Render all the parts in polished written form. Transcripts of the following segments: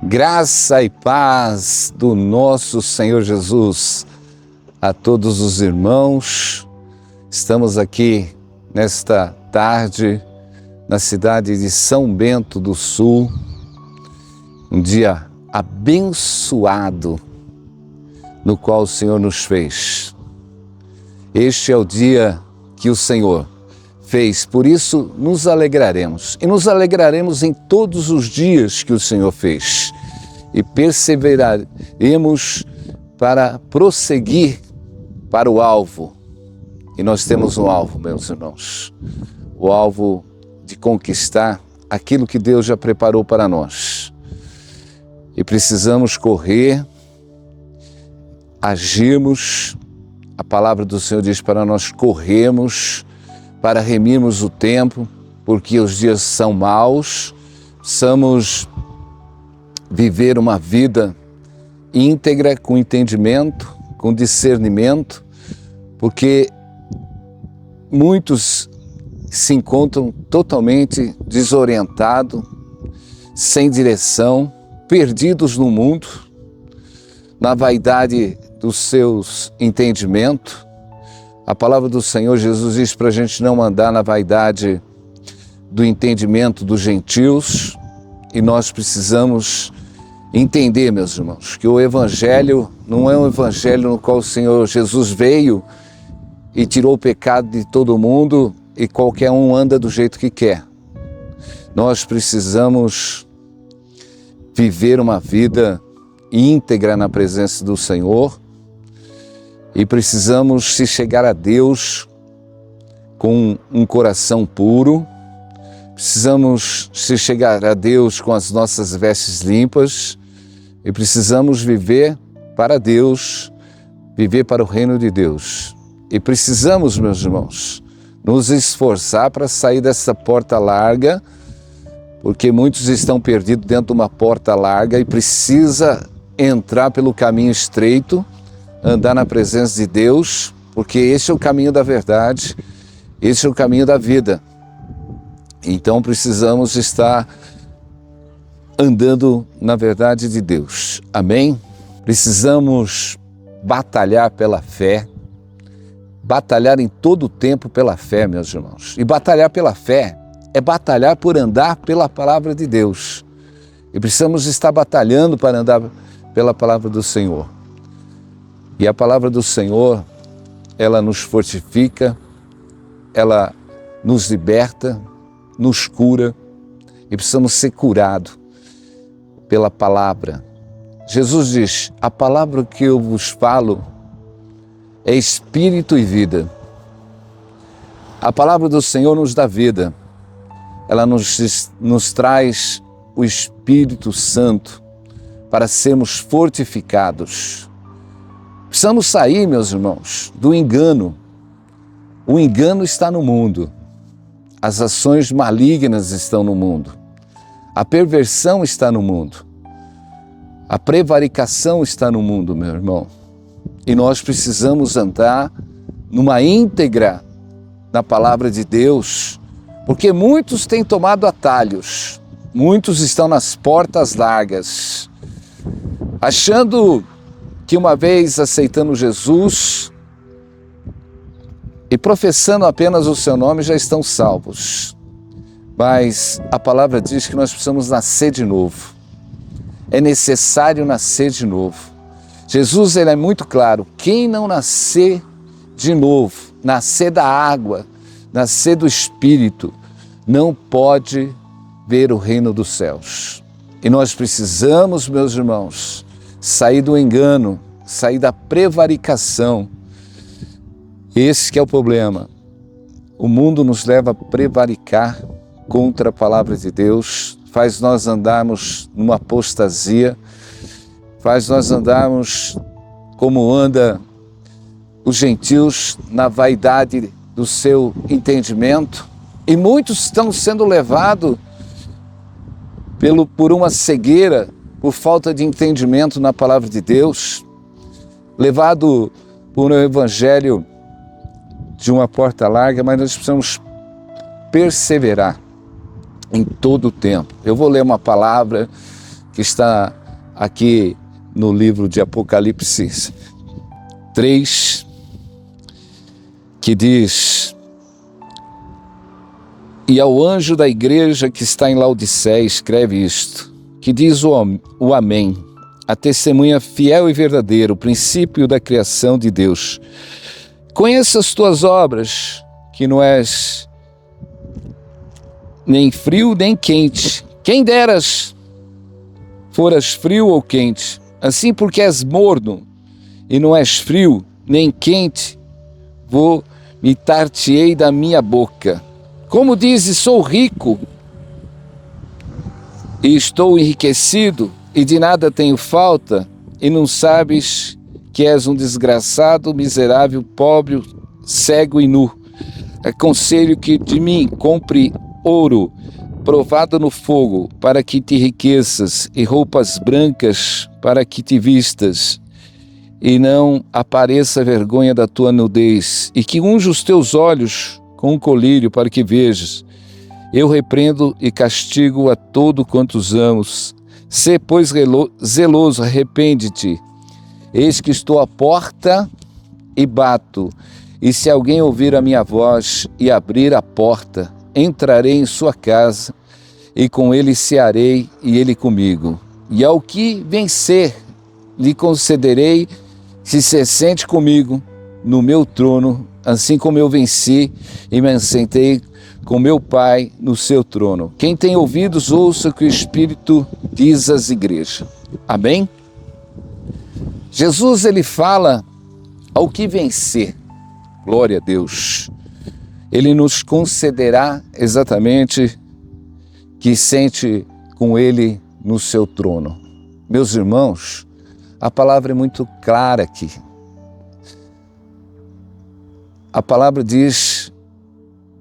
Graça e paz do nosso Senhor Jesus a todos os irmãos. Estamos aqui nesta tarde na cidade de São Bento do Sul, um dia abençoado no qual o Senhor nos fez. Este é o dia que o Senhor fez, por isso nos alegraremos. E nos alegraremos em todos os dias que o Senhor fez. E perseveraremos para prosseguir para o alvo. E nós temos um alvo, meus irmãos. O alvo de conquistar aquilo que Deus já preparou para nós. E precisamos correr, agirmos. A palavra do Senhor diz para nós corrermos, para remirmos o tempo, porque os dias são maus. Precisamos viver uma vida íntegra, com entendimento, com discernimento, porque muitos se encontram totalmente desorientados, sem direção, perdidos no mundo, na vaidade dos seus entendimentos. A palavra do Senhor Jesus diz para a gente não andar na vaidade do entendimento dos gentios, e nós precisamos entender, meus irmãos, que o Evangelho não é um Evangelho no qual o Senhor Jesus veio e tirou o pecado de todo mundo e qualquer um anda do jeito que quer. Nós precisamos viver uma vida íntegra na presença do Senhor e precisamos se chegar a Deus com um coração puro. Precisamos se chegar a Deus com as nossas vestes limpas e precisamos viver para Deus, viver para o reino de Deus. E precisamos, meus irmãos, nos esforçar para sair dessa porta larga, porque muitos estão perdidos dentro de uma porta larga e precisa entrar pelo caminho estreito, andar na presença de Deus, porque esse é o caminho da verdade, esse é o caminho da vida. Então precisamos estar andando na verdade de Deus. Amém? Precisamos batalhar pela fé, batalhar em todo o tempo pela fé, meus irmãos. E batalhar pela fé é batalhar por andar pela palavra de Deus. E precisamos estar batalhando para andar pela palavra do Senhor. E a palavra do Senhor, ela nos fortifica, ela nos liberta, nos cura, e precisamos ser curados pela palavra. Jesus diz: a palavra que eu vos falo é espírito e vida. A palavra do Senhor nos dá vida, ela nos traz o Espírito Santo para sermos fortificados. Precisamos sair, meus irmãos, do engano. O engano está no mundo. As ações malignas estão no mundo. A perversão está no mundo. A prevaricação está no mundo, meu irmão. E nós precisamos andar numa íntegra na palavra de Deus, porque muitos têm tomado atalhos. Muitos estão nas portas largas, achando que uma vez aceitando Jesus e professando apenas o seu nome já estão salvos. Mas a palavra diz que nós precisamos nascer de novo. É necessário nascer de novo. Jesus, ele é muito claro: quem não nascer de novo, nascer da água, nascer do Espírito, não pode ver o reino dos céus. E nós precisamos, meus irmãos, sair do engano, sair da prevaricação. Esse que é o problema. O mundo nos leva a prevaricar contra a palavra de Deus, faz nós andarmos numa apostasia, faz nós andarmos como anda os gentios, na vaidade do seu entendimento. E muitos estão sendo levados por uma cegueira, por falta de entendimento na palavra de Deus, levado por um evangelho de uma porta larga, mas nós precisamos perseverar em todo o tempo. Eu vou ler uma palavra que está aqui no livro de Apocalipse 3, que diz: e ao anjo da igreja que está em Laodiceia escreve isto, que diz o Amém, a testemunha fiel e verdadeira, o princípio da criação de Deus. Conheço as tuas obras, que não és nem frio nem quente. Quem deras foras frio ou quente. Assim, porque és morno e não és frio nem quente, vomitar-te-ei da minha boca. Como dizes, sou rico e estou enriquecido e de nada tenho falta, e não sabes que és um desgraçado, miserável, pobre, cego e nu. Aconselho que de mim compre ouro provado no fogo, para que te enriqueças, e roupas brancas para que te vistas, e não apareça a vergonha da tua nudez, e que unja os teus olhos com um colírio para que vejas. Eu repreendo e castigo a todo quantos amos. Sê, pois, zeloso, arrepende-te. Eis que estou à porta e bato, e se alguém ouvir a minha voz e abrir a porta, entrarei em sua casa, e com ele cearei, e ele comigo. E ao que vencer, lhe concederei se se sente comigo no meu trono, assim como eu venci e me assentei com meu Pai no seu trono. Quem tem ouvidos, ouça o que o Espírito diz às igrejas. Amém? Jesus, ele fala ao que vencer. Glória a Deus. Ele nos concederá exatamente que sente com ele no seu trono. Meus irmãos, a palavra é muito clara aqui. A palavra diz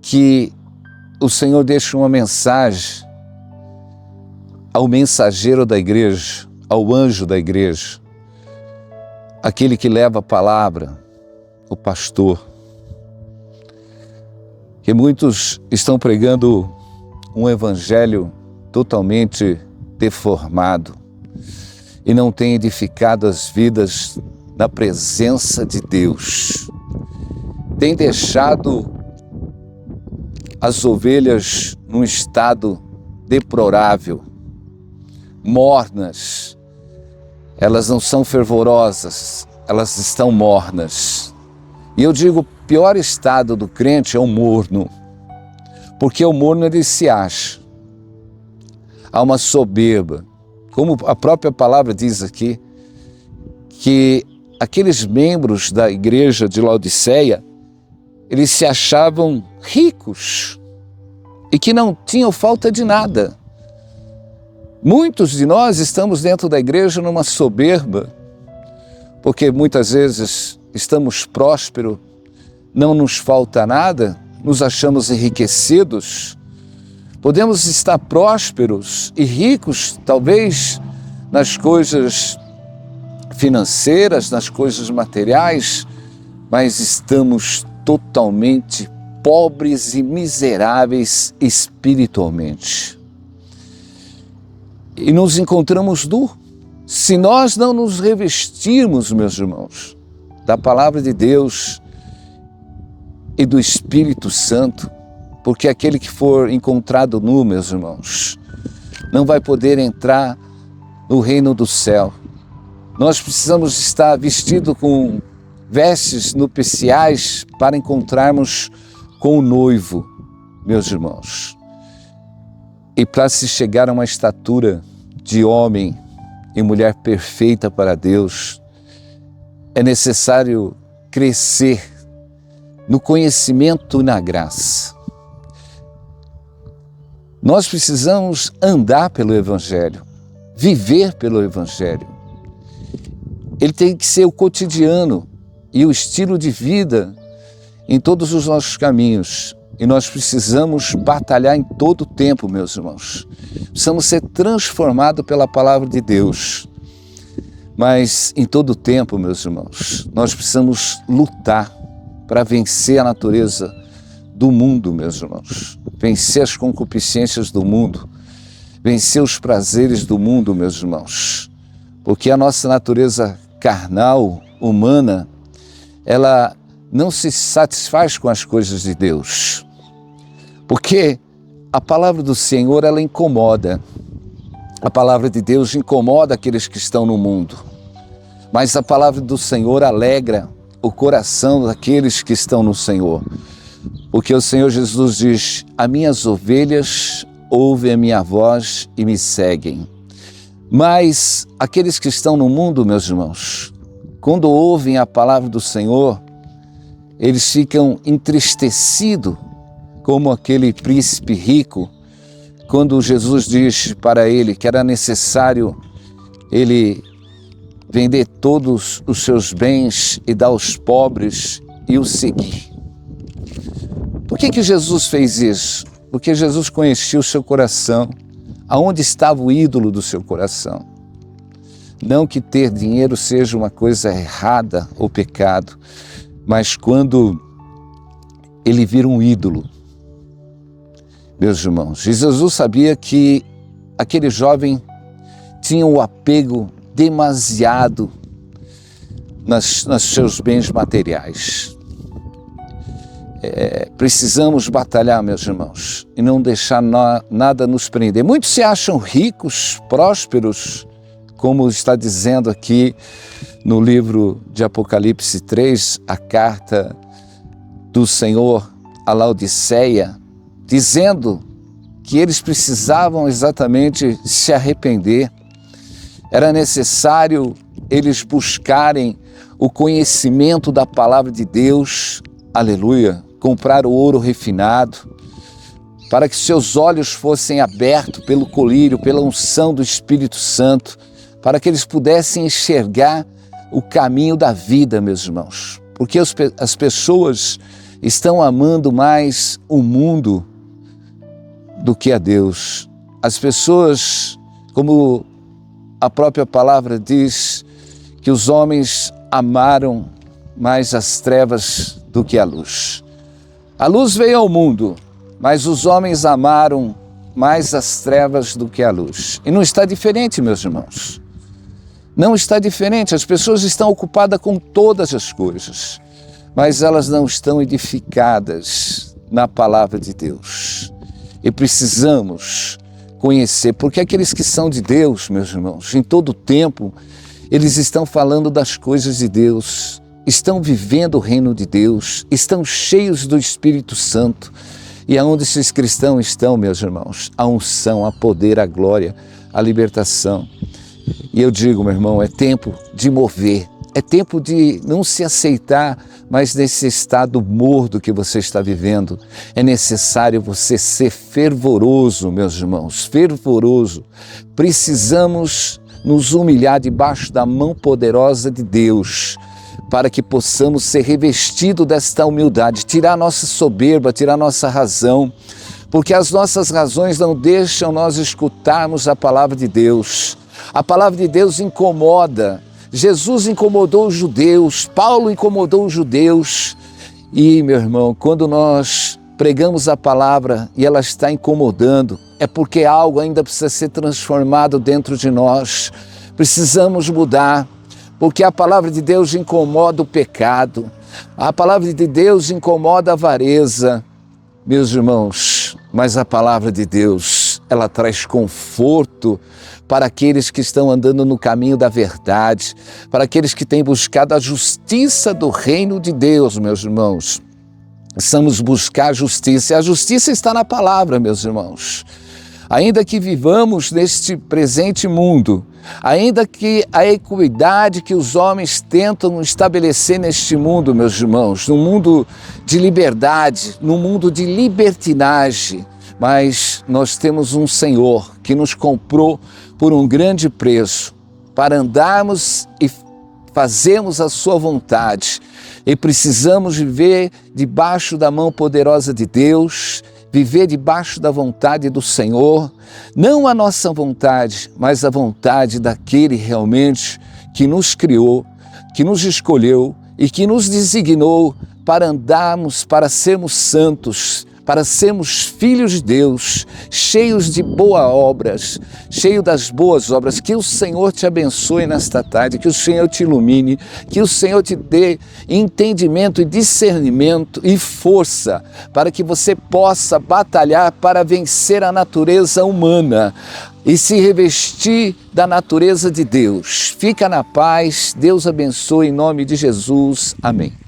que o Senhor deixa uma mensagem ao mensageiro da igreja, ao anjo da igreja, aquele que leva a palavra, o pastor. Que muitos estão pregando um evangelho totalmente deformado e não têm edificado as vidas na presença de Deus. Tem deixado as ovelhas num estado deplorável, mornas. Elas não são fervorosas, elas estão mornas. E eu digo, o pior estado do crente é o morno, porque o morno ele se acha. Há uma soberba, como a própria palavra diz aqui, que aqueles membros da igreja de Laodiceia, eles se achavam ricos e que não tinham falta de nada. Muitos de nós estamos dentro da igreja numa soberba, porque muitas vezes estamos prósperos, não nos falta nada, nos achamos enriquecidos. Podemos estar prósperos e ricos, talvez, nas coisas financeiras, nas coisas materiais, mas estamos totalmente pobres e miseráveis espiritualmente. E nos encontramos nu. Se nós não nos revestirmos, meus irmãos, da palavra de Deus e do Espírito Santo, porque aquele que for encontrado nu, meus irmãos, não vai poder entrar no reino do céu. Nós precisamos estar vestidos com vestes nupciais para encontrarmos com o noivo, meus irmãos. E para se chegar a uma estatura de homem e mulher perfeita para Deus, é necessário crescer no conhecimento e na graça. Nós precisamos andar pelo Evangelho, viver pelo Evangelho. Ele tem que ser o cotidiano e o estilo de vida em todos os nossos caminhos. E nós precisamos batalhar em todo o tempo, meus irmãos. Precisamos ser transformados pela palavra de Deus. Mas em todo o tempo, meus irmãos, nós precisamos lutar para vencer a natureza do mundo, meus irmãos. Vencer as concupiscências do mundo. vencer os prazeres do mundo, meus irmãos. Porque a nossa natureza carnal, humana, ela não se satisfaz com as coisas de Deus. Porque a palavra do Senhor, ela incomoda. A palavra de Deus incomoda aqueles que estão no mundo. Mas a palavra do Senhor alegra o coração daqueles que estão no Senhor. Porque o Senhor Jesus diz: as minhas ovelhas ouvem a minha voz e me seguem. Mas aqueles que estão no mundo, meus irmãos, quando ouvem a palavra do Senhor, eles ficam entristecidos, como aquele príncipe rico, quando Jesus diz para ele que era necessário ele vender todos os seus bens e dar aos pobres e o seguir. Por que Jesus fez isso? Porque Jesus conhecia o seu coração, aonde estava o ídolo do seu coração. Não que ter dinheiro seja uma coisa errada ou pecado, mas quando ele vira um ídolo. Meus irmãos, Jesus sabia que aquele jovem tinha um apego demasiado nos seus bens materiais. Precisamos batalhar, meus irmãos, e não deixar nada nos prender. Muitos se acham ricos, prósperos, como está dizendo aqui no livro de Apocalipse 3, a carta do Senhor a Laodiceia, dizendo que eles precisavam exatamente se arrepender. Era necessário eles buscarem o conhecimento da palavra de Deus, aleluia, comprar o ouro refinado, para que seus olhos fossem abertos pelo colírio, pela unção do Espírito Santo, para que eles pudessem enxergar o caminho da vida, meus irmãos. Porque as pessoas estão amando mais o mundo do que a Deus. As pessoas, como a própria palavra diz, que os homens amaram mais as trevas do que a luz. A luz veio ao mundo, mas os homens amaram mais as trevas do que a luz. E não está diferente, meus irmãos. Não está diferente. As pessoas estão ocupadas com todas as coisas, mas elas não estão edificadas na palavra de Deus. E precisamos conhecer, porque aqueles que são de Deus, meus irmãos, em todo o tempo, eles estão falando das coisas de Deus, estão vivendo o reino de Deus, estão cheios do Espírito Santo. E aonde esses cristãos estão, meus irmãos? A unção, a poder, a glória, a libertação. E eu digo, meu irmão, é tempo de mover, é tempo de não se aceitar mais nesse estado morto que você está vivendo. É necessário você ser fervoroso, meus irmãos, fervoroso. Precisamos nos humilhar debaixo da mão poderosa de Deus, para que possamos ser revestidos desta humildade, tirar nossa soberba, tirar nossa razão, porque as nossas razões não deixam nós escutarmos a palavra de Deus. A palavra de Deus incomoda. Jesus incomodou os judeus, Paulo incomodou os judeus. E, meu irmão, quando nós pregamos a palavra e ela está incomodando, é porque algo ainda precisa ser transformado dentro de nós. Precisamos mudar, porque a palavra de Deus incomoda o pecado. A palavra de Deus incomoda a avareza, meus irmãos. Mas a palavra de Deus, ela traz conforto para aqueles que estão andando no caminho da verdade, para aqueles que têm buscado a justiça do reino de Deus, meus irmãos. Precisamos buscar a justiça, e a justiça está na palavra, meus irmãos. Ainda que vivamos neste presente mundo, ainda que a equidade que os homens tentam estabelecer neste mundo, meus irmãos, num mundo de liberdade, num mundo de libertinagem, mas nós temos um Senhor que nos comprou por um grande preço para andarmos e fazermos a sua vontade. E precisamos viver debaixo da mão poderosa de Deus, viver debaixo da vontade do Senhor, não a nossa vontade, mas a vontade daquele realmente que nos criou, que nos escolheu e que nos designou para andarmos, para sermos santos, para sermos filhos de Deus, cheios de boas obras, cheios das boas obras. Que o Senhor te abençoe nesta tarde, que o Senhor te ilumine, que o Senhor te dê entendimento e discernimento e força para que você possa batalhar para vencer a natureza humana e se revestir da natureza de Deus. Fica na paz, Deus abençoe em nome de Jesus. Amém.